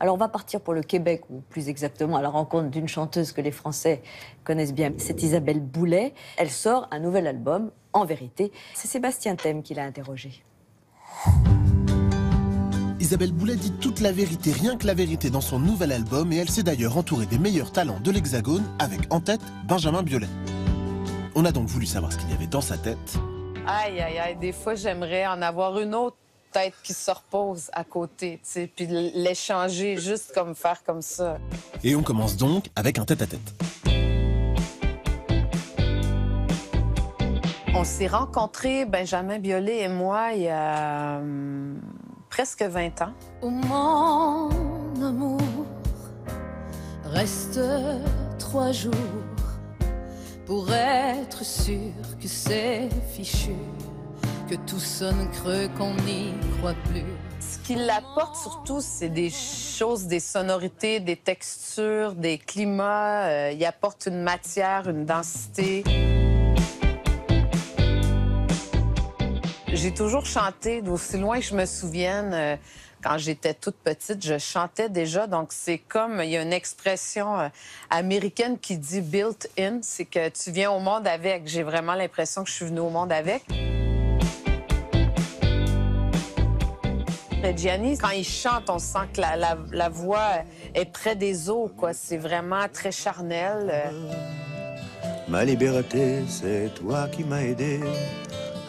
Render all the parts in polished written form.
Alors on va partir pour le Québec, ou plus exactement à la rencontre d'une chanteuse que les Français connaissent bien. C'est Isabelle Boulay. Elle sort un nouvel album, En vérité. C'est Sébastien Thème qui l'a interrogée. Isabelle Boulay dit toute la vérité, rien que la vérité dans son nouvel album, et elle s'est d'ailleurs entourée des meilleurs talents de l'Hexagone, avec en tête Benjamin Biolay. On a donc voulu savoir ce qu'il y avait dans sa tête. Aïe, aïe, aïe, des fois j'aimerais en avoir une autre tête qui se repose à côté, tu sais, puis l'échanger juste comme faire comme ça. Et on commence donc avec un tête-à-tête. On s'est rencontrés, Benjamin Biolay et moi, il y a presque 20 ans. Oh mon amour, reste 3 jours pour être sûr que c'est fichu, que tout sonne creux, qu'on n'y croit plus. Ce qui l'apporte surtout, c'est des choses, des sonorités, des textures, des climats. Il apporte une matière, une densité. J'ai toujours chanté, d'aussi loin que je me souvienne. Quand j'étais toute petite, je chantais déjà. Donc, c'est comme, il y a une expression américaine qui dit « built in », c'est que tu viens au monde avec. J'ai vraiment l'impression que je suis venue au monde avec. Reggiani, quand il chante, on sent que la voix est près des os, quoi. C'est vraiment très charnel. Ma liberté, c'est toi qui m'as aidé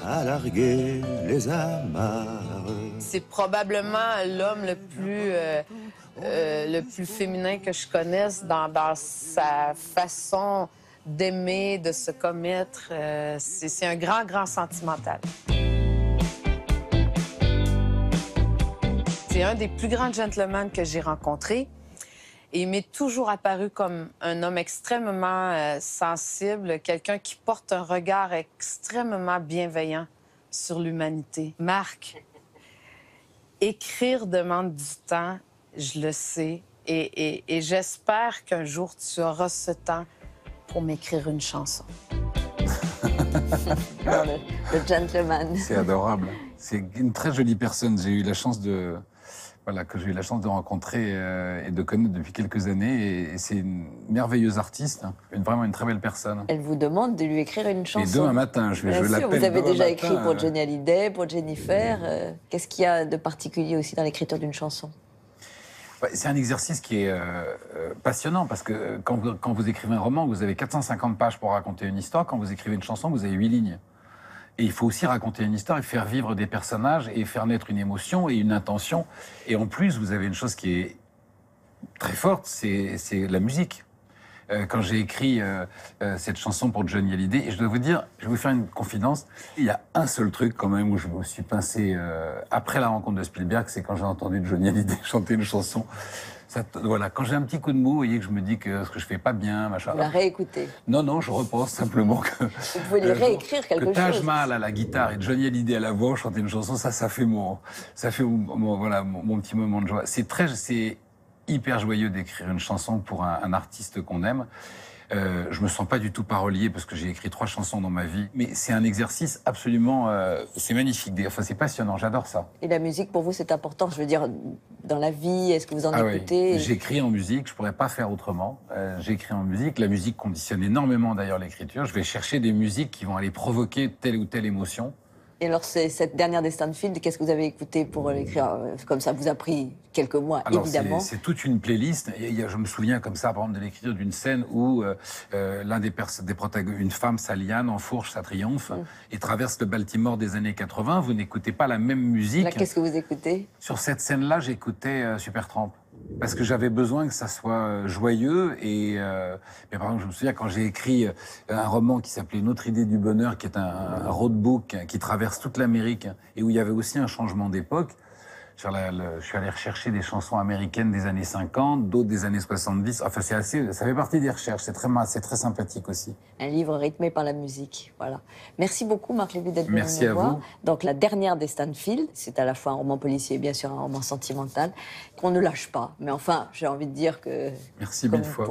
à larguer les amarres. C'est probablement l'homme le plus féminin que je connaisse dans sa façon d'aimer, de se commettre. C'est un grand, grand sentimental. C'est un des plus grands gentlemen que j'ai rencontrés. Et il m'est toujours apparu comme un homme extrêmement sensible, quelqu'un qui porte un regard extrêmement bienveillant sur l'humanité. Marc, écrire demande du temps, je le sais, et j'espère qu'un jour tu auras ce temps pour m'écrire une chanson. Le gentleman. C'est adorable. C'est une très jolie personne. J'ai eu la chance de... Voilà, que j'ai eu la chance de rencontrer et de connaître depuis quelques années. Et c'est une merveilleuse artiste, hein. Vraiment une très belle personne. Elle vous demande de lui écrire une chanson. Et demain matin, je l'appelle. Vous avez déjà matin, écrit pour Johnny Hallyday, pour Jennifer. Qu'est-ce qu'il y a de particulier aussi dans l'écriture d'une chanson? C'est un exercice qui est passionnant parce que quand vous écrivez un roman, vous avez 450 pages pour raconter une histoire. Quand vous écrivez une chanson, vous avez 8 lignes. Et il faut aussi raconter une histoire et faire vivre des personnages et faire naître une émotion et une intention. Et en plus, vous avez une chose qui est très forte, c'est la musique. Quand j'ai écrit cette chanson pour Johnny Hallyday, et je dois vous dire, je vais vous faire une confidence, il y a un seul truc quand même où je me suis pincé après la rencontre de Spielberg, c'est quand j'ai entendu Johnny Hallyday chanter une chanson. Voilà, quand j'ai un petit coup de mou, vous voyez que je me dis que ce que je fais pas bien, machin. Vous la réécoutez? Non, non, je repense simplement que... Vous pouvez lui réécrire quelque chose. Taj Mahal à la guitare et Johnny Hallyday à la voix chanter une chanson, ça fait mon petit moment de joie. C'est hyper joyeux d'écrire une chanson pour un artiste qu'on aime. Je me sens pas du tout parolier parce que j'ai écrit 3 chansons dans ma vie, mais c'est un exercice absolument, c'est magnifique. Enfin, c'est passionnant, j'adore ça. Et la musique pour vous c'est important, je veux dire dans la vie, est-ce que vous en écoutez? Oui. J'écris en musique, je pourrais pas faire autrement. J'écris en musique, la musique conditionne énormément d'ailleurs l'écriture. Je vais chercher des musiques qui vont aller provoquer telle ou telle émotion. Et alors, cette dernière des Stanfield, qu'est-ce que vous avez écouté pour l'écrire? Comme ça vous a pris quelques mois, alors, évidemment. C'est toute une playlist. Je me souviens comme ça, par exemple, de l'écriture d'une scène où l'un des protagonistes, une femme, Saliane, enfourche sa triomphe et traverse le Baltimore des années 80. Vous n'écoutez pas la même musique. Là, qu'est-ce que vous écoutez? Sur cette scène-là, j'écoutais Supertramp. Parce que j'avais besoin que ça soit joyeux. Mais par exemple, je me souviens quand j'ai écrit un roman qui s'appelait Une autre idée du bonheur, qui est un roadbook qui traverse toute l'Amérique et où il y avait aussi un changement d'époque. Je suis allé rechercher des chansons américaines des années 50, d'autres des années 70. Enfin, ça fait partie des recherches. C'est très sympathique aussi. Un livre rythmé par la musique. Voilà. Merci beaucoup, Marc Lévy, d'être venu nous voir. Vous. Donc, la dernière des Stanfield, c'est à la fois un roman policier et bien sûr un roman sentimental qu'on ne lâche pas. Mais enfin, j'ai envie de dire que... Merci mille fois.